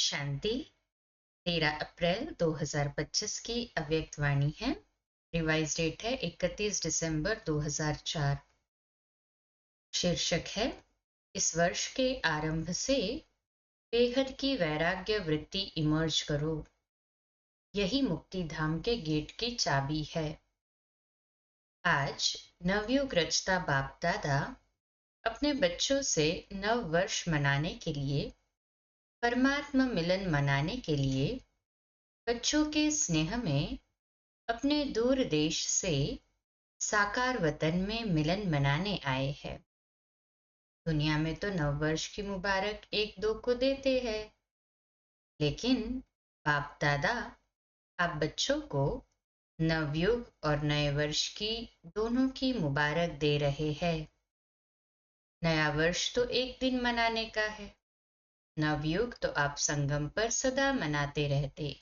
शांति। 13 अप्रैल 2025 की अव्यक्त वाणी है। रिवाइज डेट है 31 दिसंबर 2004। शीर्षक है इस वर्ष के आरंभ से बेहद की वैराग्य वृत्ति इमर्ज करो। यही मुक्ति धाम के गेट की चाबी है। आज नवयुग रचता बाप दादा अपने बच्चों से नव वर्ष मनाने के लिए, परमात्मा मिलन मनाने के लिए बच्चों के स्नेह में अपने दूर देश से साकार वतन में मिलन मनाने आए हैं। दुनिया में तो नव वर्ष की मुबारक एक दो को देते हैं, लेकिन बाप दादा आप बच्चों को नवयुग और नए वर्ष की दोनों की मुबारक दे रहे हैं। नया वर्ष तो एक दिन मनाने का है, नवयुग तो आप संगम पर सदा मनाते रहते।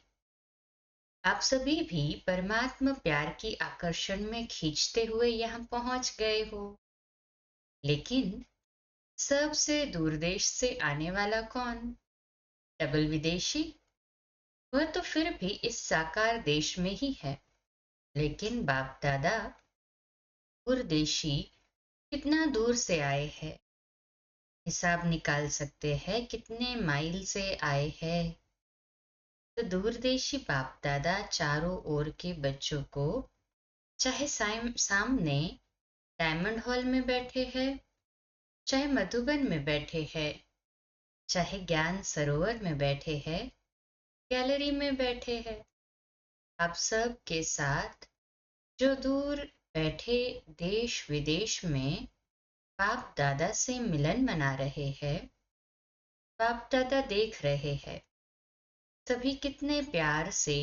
आप सभी भी परमात्मा प्यार की आकर्षण में खींचते हुए यहाँ पहुंच गए हो, लेकिन सबसे दूर देश से आने वाला कौन? डबल विदेशी। वह तो फिर भी इस साकार देश में ही है, लेकिन बाप दादा दूरदेशी कितना दूर से आए हैं। हिसाब निकाल सकते हैं कितने माइल से आए हैं। तो दूरदेशी बाप दादा चारों ओर के बच्चों को, चाहे सामने डायमंड हॉल में बैठे हैं, चाहे मधुबन में बैठे हैं, चाहे ज्ञान सरोवर में बैठे हैं, गैलरी में बैठे हैं, आप सब के साथ जो दूर बैठे देश विदेश में बाप दादा से मिलन मना रहे हैं, बाप दादा देख रहे हैं। सभी कितने प्यार से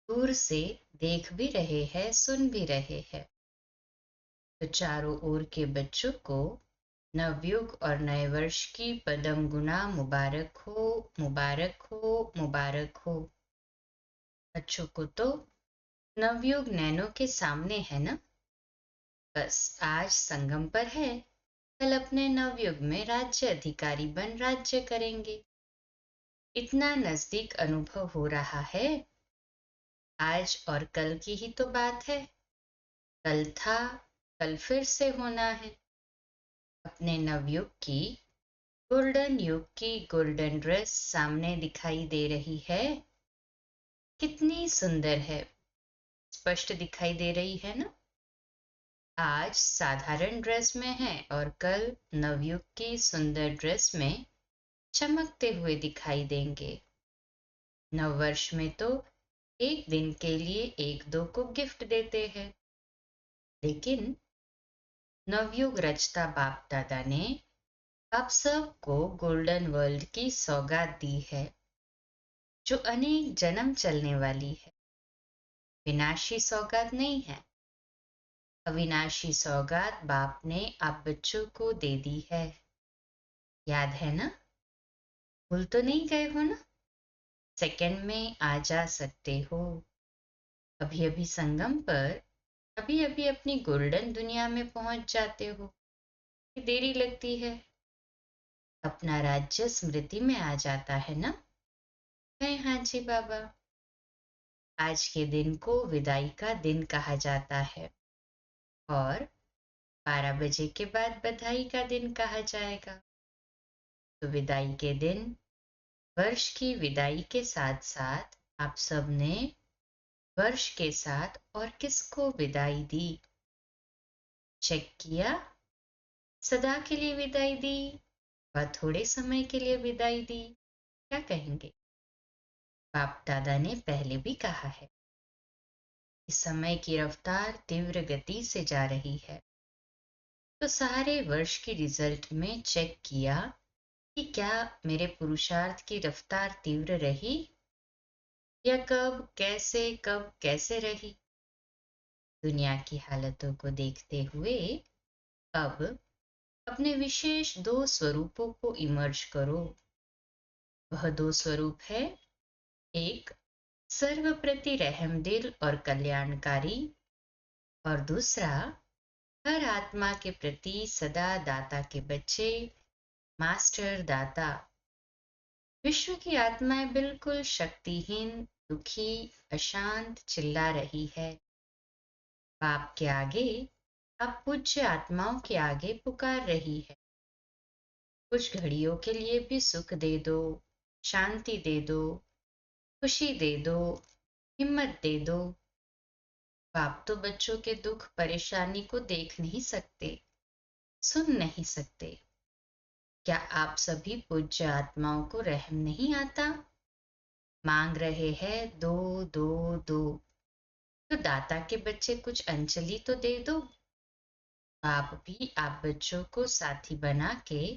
दूर से देख भी रहे हैं, सुन भी रहे हैं। तो चारों ओर के बच्चों को नवयुग और नए वर्ष की पदम गुना मुबारक हो, मुबारक हो, मुबारक हो। बच्चों को तो नवयुग नैनों के सामने है ना। बस आज संगम पर है, कल अपने नवयुग में राज्य अधिकारी बन राज्य करेंगे। इतना नजदीक अनुभव हो रहा है। आज और कल की ही तो बात है। कल था, कल फिर से होना है। अपने नवयुग की, गोल्डन युग की गोल्डन ड्रेस सामने दिखाई दे रही है। कितनी सुंदर है, स्पष्ट दिखाई दे रही है ना। आज साधारण ड्रेस में है और कल नवयुग की सुंदर ड्रेस में चमकते हुए दिखाई देंगे। नव वर्ष में तो एक दिन के लिए एक दो को गिफ्ट देते हैं, लेकिन नवयुग रचता बाप दादा ने आप सबको गोल्डन वर्ल्ड की सौगात दी है, जो अनेक जन्म चलने वाली है। विनाशी सौगात नहीं है, अविनाशी सौगात बाप ने आप बच्चों को दे दी है। याद है ना? भूल तो नहीं गए हो ना? सेकंड में आ जा सकते हो। अभी अभी संगम पर, अभी अभी अपनी गोल्डन दुनिया में पहुंच जाते हो कि देरी लगती है? अपना राज्य स्मृति में आ जाता है ना? कहे हाँ जी बाबा। आज के दिन को विदाई का दिन कहा जाता है और 12 बजे के बाद बधाई का दिन कहा जाएगा। तो विदाई के दिन, वर्ष की विदाई के साथ साथ आप सबने वर्ष के साथ और किसको विदाई दी? चेक किया? सदा के लिए विदाई दी व थोड़े समय के लिए विदाई दी? क्या कहेंगे? बाप दादा ने पहले भी कहा है कि समय की रफ्तार तीव्र गति से जा रही है। तो सारे वर्ष की रिजल्ट में चेक किया कि क्या मेरे पुरुषार्थ की रफ्तार तीव्र रही या कब कैसे रही। दुनिया की हालतों को देखते हुए अब अपने विशेष दो स्वरूपों को इमर्ज करो। वह दो स्वरूप है, एक सर्व प्रति रहमदिल और कल्याणकारी, और दूसरा हर आत्मा के प्रति सदा दाता के बच्चे, मास्टर दाता। विश्व की आत्माएं बिल्कुल शक्तिहीन, दुखी, अशांत चिल्ला रही है। बाप के आगे, अब पूज्य आत्माओं के आगे पुकार रही है। कुछ घड़ियों के लिए भी सुख दे दो, शांति दे दो, खुशी दे दो, हिम्मत दे दो। बाप तो बच्चों के दुख परेशानी को देख नहीं सकते, सुन नहीं सकते। क्या आप सभी पूज्य आत्माओं को रहम नहीं आता? मांग रहे हैं दो दो दो, तो दाता के बच्चे कुछ अंजलि तो दे दो। बाप भी आप बच्चों को साथी बना के,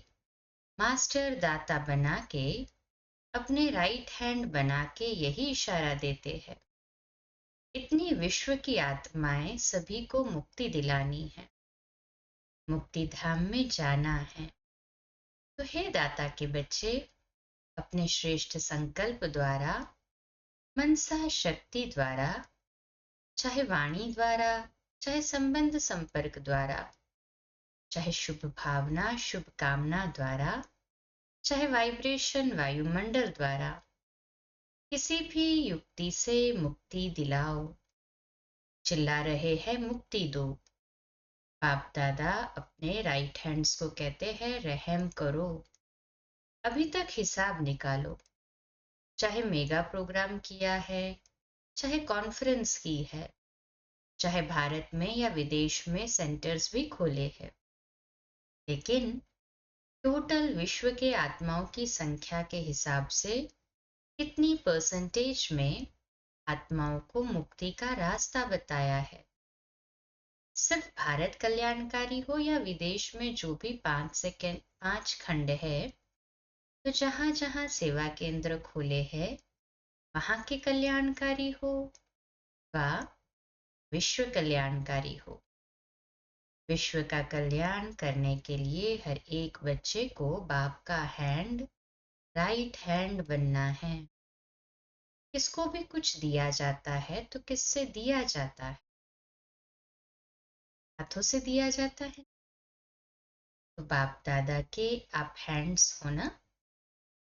मास्टर दाता बना के, अपने राइट हैंड बना के यही इशारा देते हैं। इतनी विश्व की आत्माएं सभी को मुक्ति दिलानी है, मुक्ति धाम में जाना है। तो हे दाता के बच्चे, अपने श्रेष्ठ संकल्प द्वारा, मनसा शक्ति द्वारा, चाहे वाणी द्वारा, चाहे संबंध संपर्क द्वारा, चाहे शुभ भावना शुभ कामना द्वारा, चाहे वाइब्रेशन वायुमंडल द्वारा, किसी भी युक्ति से मुक्ति दिलाओ। चिल्ला रहे हैं मुक्ति दो। बाप दादा अपने राइट हैंड्स को कहते हैं रहम करो। अभी तक हिसाब निकालो। चाहे मेगा प्रोग्राम किया है, चाहे कॉन्फ्रेंस की है, चाहे भारत में या विदेश में सेंटर्स भी खोले हैं, लेकिन टोटल विश्व के आत्माओं की संख्या के हिसाब से कितनी परसेंटेज में आत्माओं को मुक्ति का रास्ता बताया है? सिर्फ भारत कल्याणकारी हो या विदेश में जो भी 5 खंड है, तो जहां जहां सेवा केंद्र खोले हैं वहां के कल्याणकारी हो व विश्व कल्याणकारी हो। विश्व का कल्याण करने के लिए हर एक बच्चे को बाप का हैंड, राइट हैंड बनना है। किसको भी कुछ दिया जाता है तो किससे दिया जाता है? हाथों से दिया जाता है। तो बाप दादा के आप हैंड्स हो ना,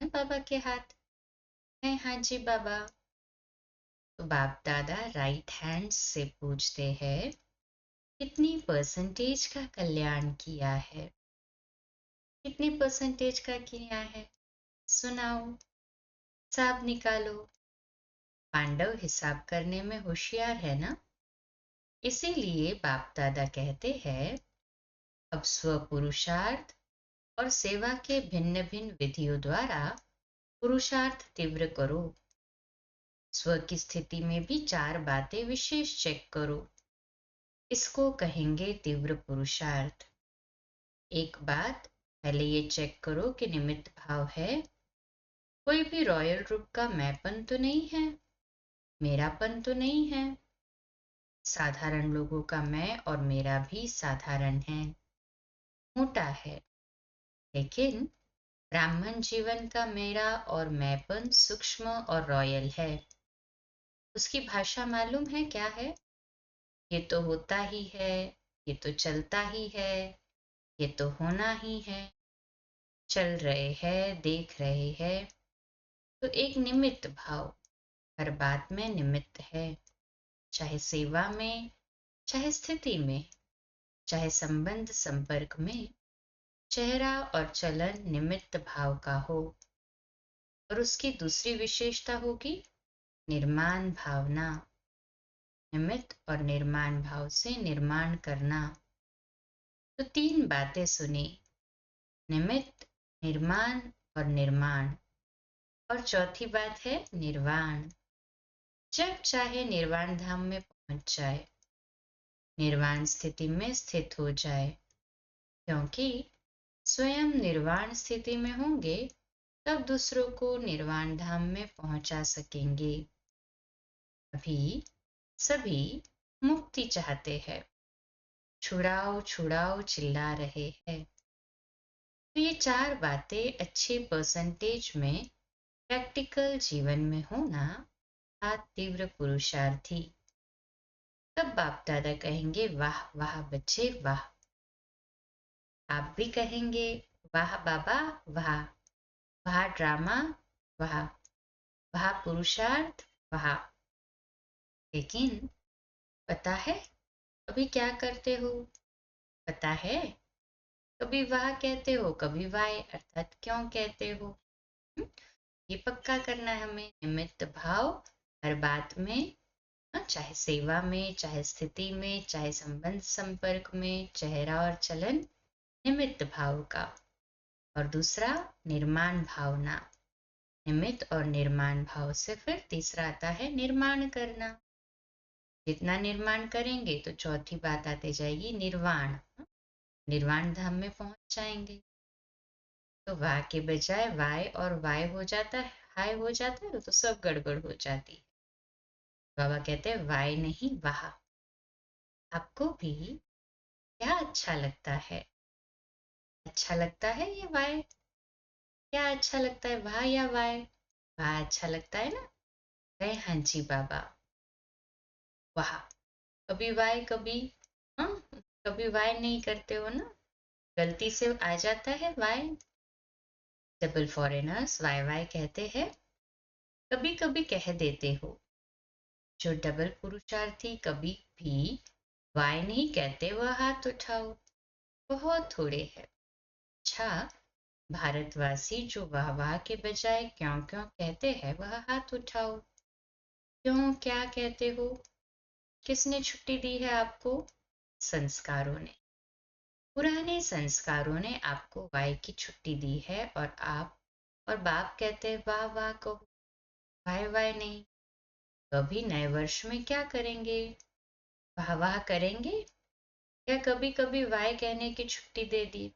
बाबा के हाथ है। हाँ जी बाबा। तो बाप दादा राइट हैंड से पूछते हैं कितनी परसेंटेज का कल्याण किया है, कितनी परसेंटेज का किया है? सुनाओ, हिसाब निकालो। पांडव हिसाब करने में होशियार है ना, इसीलिए बाप दादा कहते हैं अब स्व पुरुषार्थ और सेवा के भिन्न भिन्न विधियों द्वारा पुरुषार्थ तीव्र करो। स्व की स्थिति में भी 4 बातें विशेष चेक करो। इसको कहेंगे तीव्र पुरुषार्थ। एक बात पहले ये चेक करो कि निमित्त भाव है। कोई भी रॉयल रूप का मैंपन तो नहीं है, मेरापन तो नहीं है। साधारण लोगों का मैं और मेरा भी साधारण है, मोटा है। लेकिन ब्राह्मण जीवन का मेरा और मैंपन सूक्ष्म और रॉयल है। उसकी भाषा मालूम है क्या है? ये तो होता ही है, ये तो चलता ही है, ये तो होना ही है। चल रहे हैं, देख रहे हैं। तो एक निमित्त भाव हर बात में निमित्त है, चाहे सेवा में, चाहे स्थिति में, चाहे संबंध संपर्क में। चेहरा और चलन निमित्त भाव का हो। और उसकी दूसरी विशेषता होगी निर्माण भावना। निमित्त और निर्माण भाव से निर्माण करना। तो 3 बातें सुनी, निमित्त, निर्माण और निर्माण। और चौथी बात है निर्वाण। जब चाहे निर्वाण धाम में पहुंच जाए, निर्वाण स्थिति में स्थित हो जाए, क्योंकि स्वयं निर्वाण स्थिति में होंगे तब दूसरों को निर्वाण धाम में पहुंचा सकेंगे। अभी सभी मुक्ति चाहते हैं, छुड़ाओ छुड़ाओ चिल्ला रहे हैं। तो ये 4 बातें अच्छे परसेंटेज में प्रैक्टिकल जीवन में होना तीव्र पुरुषार्थी। तब बाप दादा कहेंगे वाह वाह बच्चे वाह। आप भी कहेंगे वाह बाबा वाह, वाह ड्रामा वाह, वाह पुरुषार्थ, वाह। लेकिन पता है अभी क्या करते हो? पता है कभी वाह कहते हो, कभी वाय, अर्थात क्यों कहते हो? हम्म, ये पक्का करना है हमें। निमित्त भाव हर बात में, चाहे सेवा में, चाहे स्थिति में, चाहे संबंध संपर्क में, चेहरा और चलन, निमित्त भाव का। और दूसरा निर्माण भावना। निमित्त और निर्माण भाव से फिर तीसरा आता है निर्माण करना। जितना निर्माण करेंगे तो चौथी बात आती जाएगी निर्वाण। निर्वाण धाम में पहुंच जाएंगे। तो वाह के बजाय वाय और वाय हो जाता है, हाय हो जाता है, तो सब गड़बड़ हो जाती है। बाबा कहते हैं वाय नहीं वाह। आपको भी क्या अच्छा लगता है? अच्छा लगता है ये वाय? क्या अच्छा लगता है, वाह या वाय? वाह अच्छा लगता है ना? कहे हाँ जी बाबा। वाह। कभी वाय कभी, हाँ, कभी वाय नहीं करते हो ना? गलती से आ जाता है वाय। डबल फॉरेनर्स वाय वाय कहते हैं, कभी कभी कह देते हो। जो डबल पुरुषार्थी कभी भी वाय नहीं कहते वह हाथ उठाओ। बहुत थोड़े हैं। अच्छा, भारतवासी जो वाह वाह के बजाय क्यों क्यों कहते हैं वह हाथ उठाओ। क्यों क्या कहते हो? किसने छुट्टी दी है आपको? संस्कारों ने। पुराने संस्कारों ने आपको वाय की छुट्टी दी है, और आप और बाप कहते हैं वाह वाह कहो, वाह वाह नहीं। तो अभी नए वर्ष में क्या करेंगे? वाह वाह करेंगे या कभी कभी वाय कहने की छुट्टी दे दी?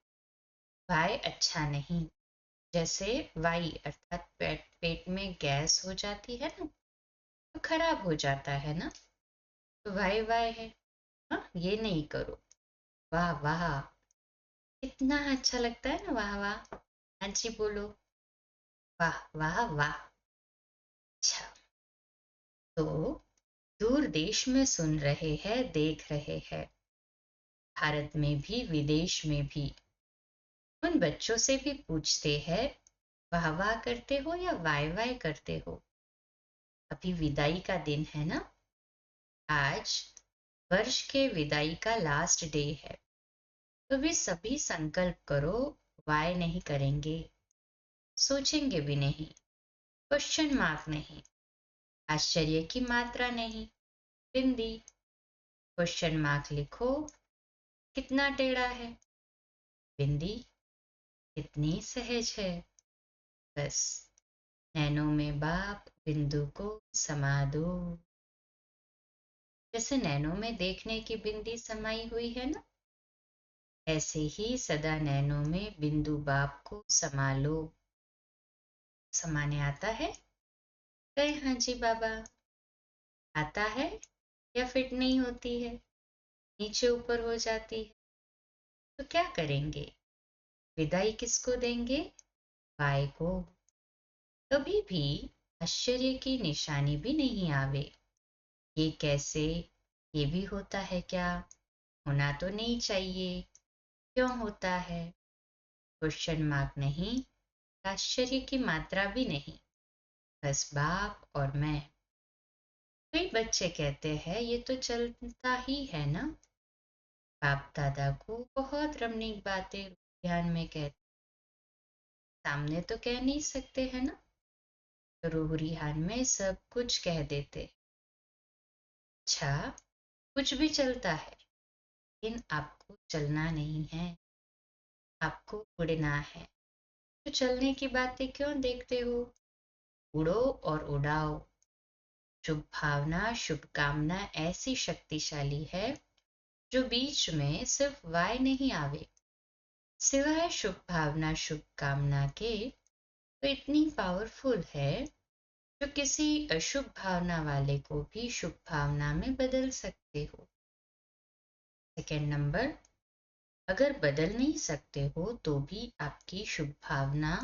वाय अच्छा नहीं। जैसे वाई अर्थात पेट में गैस हो जाती है ना, तो खराब हो जाता है ना, तो वाई वाई है। हाँ, ये नहीं करो। वाह वाह, इतना अच्छा लगता है ना, वाह वाह। हाँ जी बोलो, वाह वाह वाह। अच्छा, तो दूर देश में सुन रहे हैं, देख रहे हैं, भारत में भी विदेश में भी। उन बच्चों से भी पूछते हैं, वाह वाह करते हो या वाय वाय करते हो? अभी विदाई का दिन है ना, आज वर्ष के विदाई का लास्ट डे है। तो भी सभी संकल्प करो, वाय नहीं करेंगे, सोचेंगे भी नहीं, क्वेश्चन मार्क नहीं, आश्चर्य की मात्रा नहीं, बिंदी। क्वेश्चन मार्क लिखो, कितना टेढ़ा है, बिंदी कितनी सहज है। बस नैनों में बाप बिंदु को समा दो। जैसे नैनों में देखने की बिंदी समाई हुई है ना, ऐसे ही सदा नैनों में बिंदु बाप को समा लो। समाने आता है? कहे हाँ जी बाबा। आता है या फिट नहीं होती है, नीचे ऊपर हो जाती है, तो क्या करेंगे? विदाई किसको देंगे? वाय को। कभी भी आश्चर्य की निशानी भी नहीं आवे। ये कैसे, ये भी होता है क्या, होना तो नहीं चाहिए, क्यों होता है? क्वेश्चन मार्क नहीं, आश्चर्य की मात्रा भी नहीं, बस बाप और मैं। कई बच्चे कहते हैं ये तो चलता ही है ना। बाप दादा को बहुत रमणीक बातें ध्यान में कहते, सामने तो कह नहीं सकते है ना, तो रूह रिहान में सब कुछ कह देते। अच्छा, कुछ भी चलता है, लेकिन आपको चलना नहीं है, आपको उड़ना है। तो चलने की बातें क्यों देखते हो? उड़ो और उड़ाओ। शुभ भावना, शुभकामना ऐसी शक्तिशाली है जो बीच में सिर्फ वाय नहीं आवे। सिवाय शुभ भावना शुभकामना के तो इतनी पावरफुल है जो किसी अशुभ भावना वाले को भी शुभ भावना में बदल सकते हो। सेकेंड नंबर, अगर बदल नहीं सकते हो तो भी आपकी शुभ भावना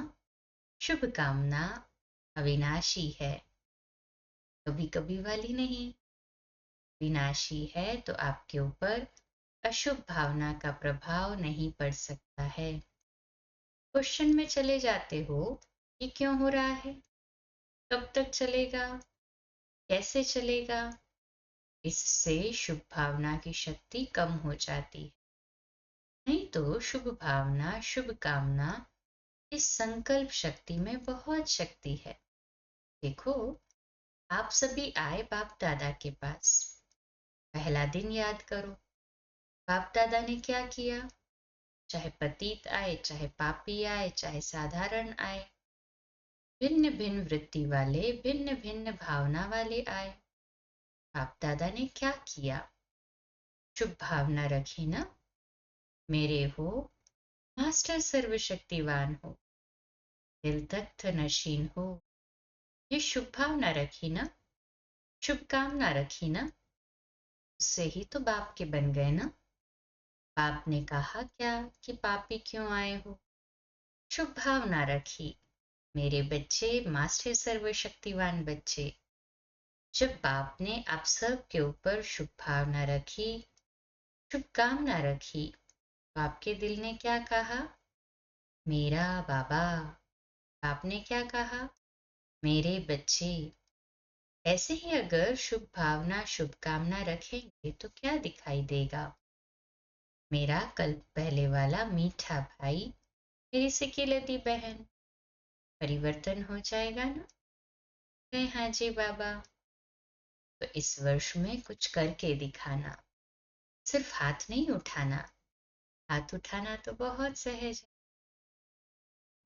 शुभ कामना अविनाशी है, कभी कभी वाली नहीं। विनाशी है तो आपके ऊपर अशुभ भावना का प्रभाव नहीं पड़ सकता है। क्वेश्चन में चले जाते हो, ये क्यों हो रहा है? कब तक चलेगा, कैसे चलेगा? इससे शुभ भावना की शक्ति कम हो जाती है। नहीं तो शुभ भावना, शुभ कामना, इस संकल्प शक्ति में बहुत शक्ति है। देखो, आप सभी आए बाप दादा के पास। पहला दिन याद करो, बाप दादा ने क्या किया। चाहे पतित आए, चाहे पापी आए, चाहे साधारण आए, भिन्न भिन्न वृत्ति वाले, भिन्न भिन्न भावना वाले आए, बाप दादा ने क्या किया? शुभ भावना रखी ना, मेरे हो, मास्टर सर्वशक्तिवान हो, दिल तख्त नशीन हो। ये शुभ भावना रखी ना, शुभकामना रखी ना, उससे ही तो बाप के बन गए ना। बाप ने कहा क्या कि पापी क्यों आए हो? शुभ भावना रखी, मेरे बच्चे, मास्टर सर्वशक्तिवान बच्चे। जब बाप ने आप सब के ऊपर शुभ भावना रखी, शुभकामना रखी, तो आपके दिल ने क्या कहा? मेरा बाबा। आपने क्या कहा? मेरे बच्चे। ऐसे ही अगर शुभ भावना, शुभकामना रखेंगे तो क्या दिखाई देगा? मेरा कल पहले वाला मीठा भाई, मेरी सिकीलती बहन। परिवर्तन हो जाएगा ना? कहे हाँ जी बाबा। तो इस वर्ष में कुछ करके दिखाना, सिर्फ हाथ नहीं उठाना। हाथ उठाना तो बहुत सहज है,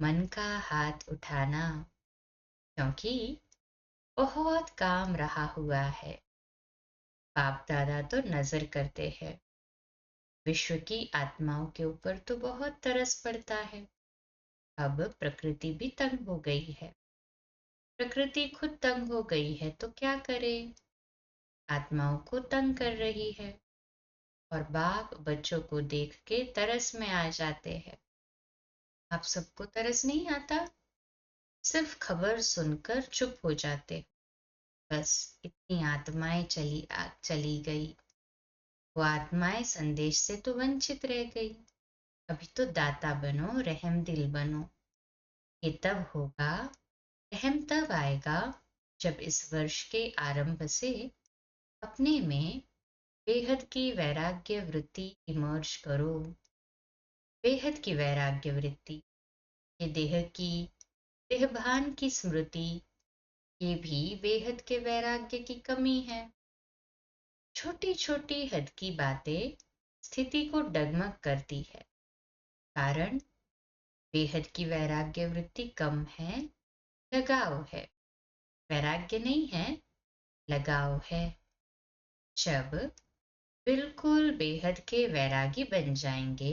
मन का हाथ उठाना, क्योंकि बहुत काम रहा हुआ है। बाप दादा तो नजर करते हैं, विश्व की आत्माओं के ऊपर तो बहुत तरस पड़ता है। अब प्रकृति भी तंग हो गई है। प्रकृति खुद तंग हो गई है तो क्या करे? आत्माओं को तंग कर रही है, और बाप बच्चों को देख के तरस में आ जाते हैं। आप सबको तरस नहीं आता? सिर्फ खबर सुनकर चुप हो जाते हो। बस इतनी आत्माएं चली गई। वो आत्माएं संदेश से तो वंचित रह गई। अभी तो दाता बनो, रहम दिल बनो। ये तब होगा, रहम तब आएगा, जब इस वर्ष के आरंभ से अपने में बेहद की वैराग्य वृत्ति इमर्ज करो। बेहद की वैराग्य वृत्ति, ये देहभान की स्मृति, ये भी बेहद के वैराग्य की कमी है। छोटी छोटी हद की बातें स्थिति को डगमग करती है। कारण बेहद की वैराग्य वृत्ति कम है, लगाव है। वैराग्य नहीं है, लगाव है। जब बिल्कुल बेहद के वैरागी बन जाएंगे,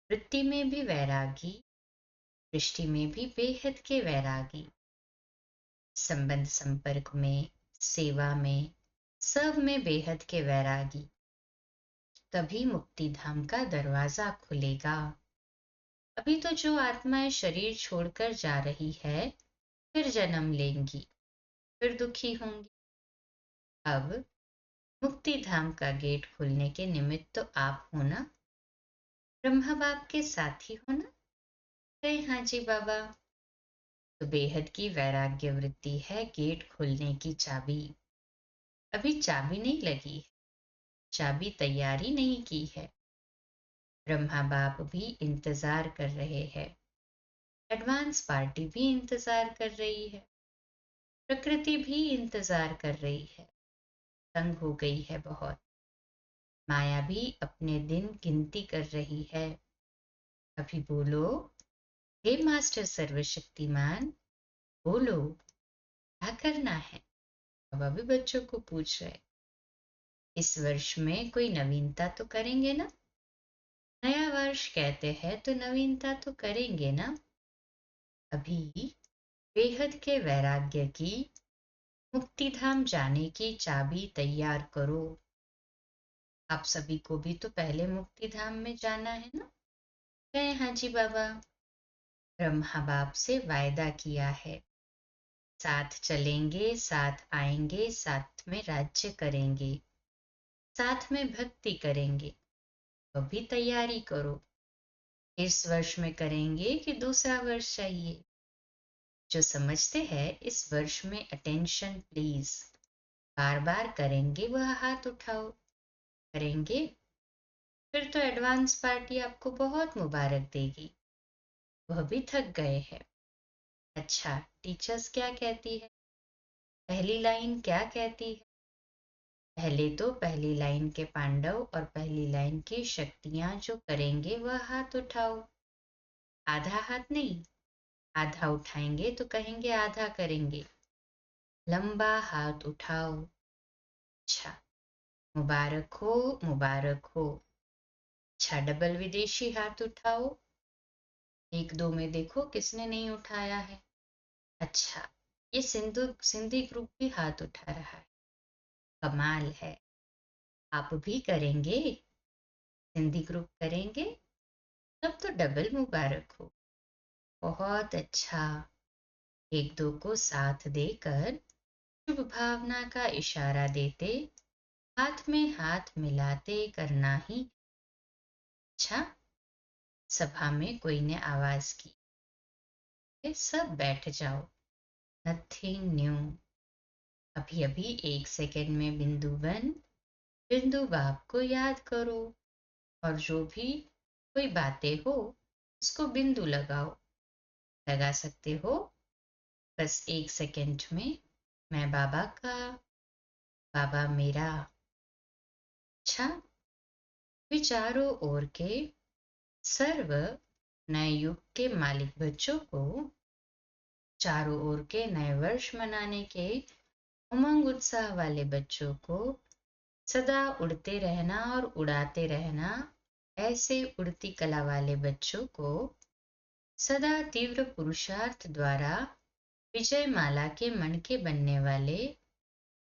वृत्ति में भी वैरागी, दृष्टि में भी बेहद के वैरागी, संबंध संपर्क में, सेवा में, सब में बेहद के वैरागी, तभी मुक्ति धाम का दरवाजा खुलेगा। अभी तो जो आत्माएं शरीर छोड़कर जा रही है, फिर जन्म लेंगी, फिर दुखी होंगी। अब मुक्ति धाम का गेट खुलने के निमित्त तो आप हो ना, ब्रह्मा बाप के साथी हो ना? कहे हाँ जी बाबा। तो बेहद की वैराग्य वृत्ति है गेट खुलने की चाबी। अभी चाबी नहीं लगी है, चाबी तैयारी नहीं की है। ब्रह्मा बाप भी इंतजार कर रहे हैं, एडवांस पार्टी भी इंतजार कर रही है, प्रकृति भी इंतजार कर रही है। तंग हो गई है बहुत। माया भी अपने दिन गिनती कर रही है। अभी बोलो, हे मास्टर सर्वशक्तिमान, बोलो क्या करना है? बाबा भी बच्चों को पूछ रहे। इस वर्ष में कोई नवीनता तो करेंगे ना? नया वर्ष कहते हैं तो नवीनता तो करेंगे ना? अभी बेहद के वैराग्य की, मुक्तिधाम जाने की चाबी तैयार करो। आप सभी को भी तो पहले मुक्तिधाम में जाना है ना? कहे हाँ जी बाबा। ब्रह्मा बाप से वायदा किया है, साथ चलेंगे, साथ आएंगे, साथ में राज्य करेंगे, साथ में भक्ति करेंगे। तो भी तैयारी करो। इस वर्ष में करेंगे कि दूसरा वर्ष चाहिए? जो समझते हैं इस वर्ष में अटेंशन प्लीज बार बार करेंगे वह हाथ उठाओ। करेंगे? फिर तो एडवांस पार्टी आपको बहुत मुबारक देगी। वह भी थक गए हैं। अच्छा, टीचर्स क्या कहती है? पहली लाइन क्या कहती है? पहले तो पहली लाइन के पांडव और पहली लाइन की शक्तियां जो करेंगे वह हाथ उठाओ। आधा हाथ नहीं, आधा उठाएंगे तो कहेंगे आधा करेंगे। लंबा हाथ उठाओ। अच्छा, मुबारक हो, मुबारक हो। अच्छा, डबल विदेशी हाथ उठाओ। एक दो में देखो किसने नहीं उठाया है। अच्छा, ये सिंधी ग्रुप भी हाथ उठा रहा है। कमाल है। आप भी करेंगे? सिंधी ग्रुप करेंगे? तब तो डबल मुबारक हो। बहुत अच्छा। एक दो को साथ देकर शुभ भावना का इशारा देते हाथ में हाथ मिलाते करना ही। अच्छा, सभा में कोई ने आवाज की, सब बैठ जाओ। Nothing new. अभी अभी 1 सेकंड में बिंदु बन बिंदु बाप को याद करो और जो भी कोई बातें हो उसको बिंदु लगाओ। लगा सकते हो बस 1 सेकंड में। मैं बाबा का, बाबा मेरा। अच्छा, विचारों ओर के सर्व नए युग के मालिक बच्चों को चारों ओर के नए वर्ष मनाने के उमंग उत्साह वाले बच्चों को सदा उड़ते रहना और उड़ाते रहना ऐसे उड़ती कला वाले बच्चों को सदा तीव्र पुरुषार्थ द्वारा विजय माला के मणके बनने वाले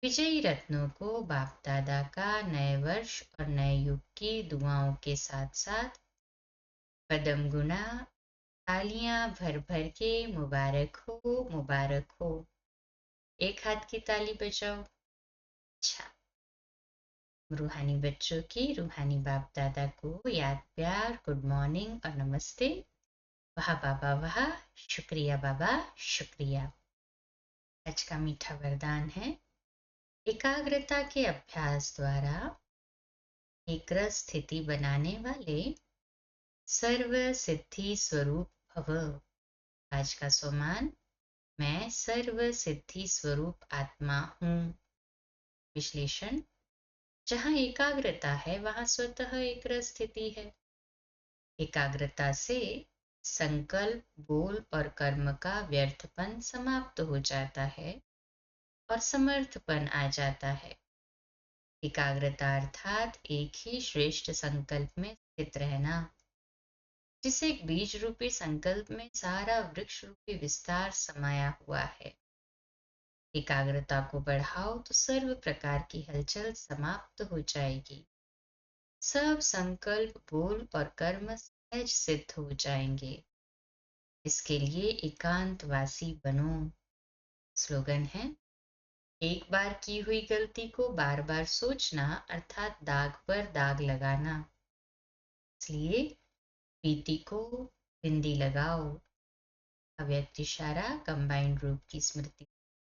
विजयी रत्नों को बाप दादा का नए वर्ष और नए युग की दुआओं के साथ साथ पदम गुना तालियां भर भर के मुबारक हो, मुबारक हो। एक हाथ की ताली बजाओ। अच्छा, रूहानी बच्चों की रूहानी बाप दादा को याद प्यार गुड मॉर्निंग और नमस्ते। वाह बाबा वाह, शुक्रिया बाबा शुक्रिया। आज का मीठा वरदान है, एकाग्रता के अभ्यास द्वारा एक रस स्थिति बनाने वाले सर्व सिद्धि स्वरूप भव। आज का सोमान, मैं सर्व सिद्धि स्वरूप आत्मा हूँ। विश्लेषण, जहाँ एकाग्रता है वहां स्वतः एक रस स्थिति है। एकाग्रता से संकल्प, बोल और कर्म का व्यर्थपन समाप्त हो जाता है और समर्थपन आ जाता है। एकाग्रता अर्थात एक ही श्रेष्ठ संकल्प में स्थित रहना, जिसे एक बीज रूपी संकल्प में सारा वृक्ष रूपी विस्तार समाया हुआ है। एकाग्रता को बढ़ाओ तो सर्व प्रकार की हलचल समाप्त हो जाएगी। सब संकल्प, बोल और कर्म सहज सिद्ध हो जाएंगे। इसके लिए एकांतवासी बनो। स्लोगन है, एक बार की हुई गलती को बार बार सोचना अर्थात दाग पर दाग लगाना। इसलिए बीती को बिंदी लगाओ। अव्यक्त इशारा कंबाइंड रूप की स्मृति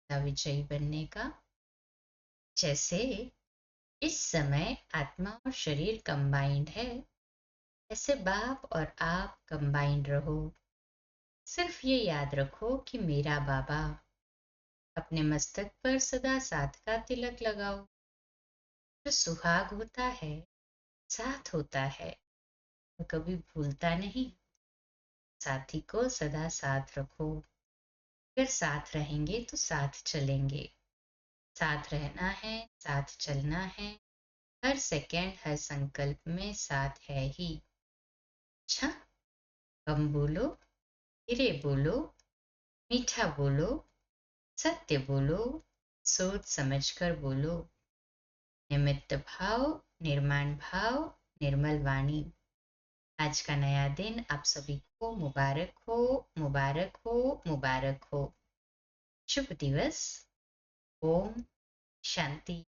का विजयी बनने का। जैसे इस समय आत्मा और शरीर कंबाइंड है, ऐसे बाप और आप कंबाइंड रहो। सिर्फ ये याद रखो कि मेरा बाबा। अपने मस्तक पर सदा साथ का तिलक लगाओ। जो सुहाग होता है, साथ होता है, वो कभी भूलता नहीं। साथी को सदा साथ रखो। अगर साथ रहेंगे तो साथ चलेंगे। साथ रहना है, साथ चलना है। हर सेकंड, हर संकल्प में साथ है ही। अच्छा, कम बोलो, धीरे बोलो, मीठा बोलो, सत्य बोलो, सोच समझ कर बोलो। निमित्त भाव, निर्माण भाव, निर्मल वाणी। आज का नया दिन आप सभी को मुबारक हो, मुबारक हो, मुबारक हो। शुभ दिवस। ओम शांति।